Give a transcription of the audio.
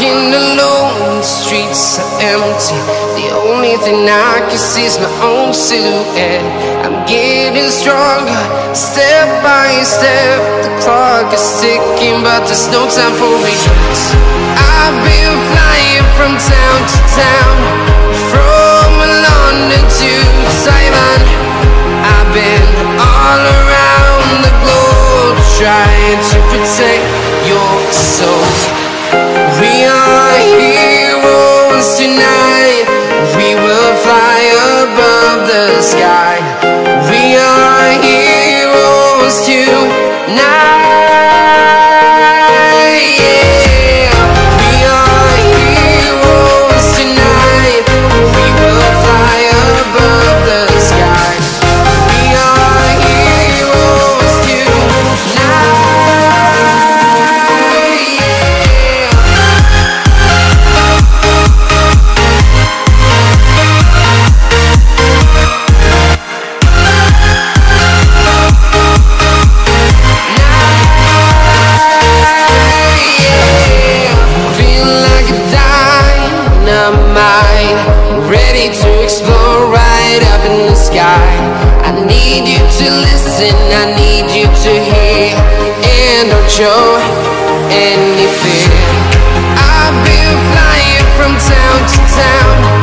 Walking alone, the streets are empty. The only thing I can see is my own silhouette. I'm getting stronger, step by step. The clock is ticking, but there's no time for regrets. I've been flying from town to town, from London to Taiwan. I've been all around the globe, trying to protect your soul. We are heroes tonight. We will fly above the sky. We are heroes tonight. Yeah. We are heroes tonight. We will fly above the sky. We are heroes tonight. Ready to explore right up in the sky. I need you to listen, I need you to hear, and don't show any fear. I've been flying from town to town,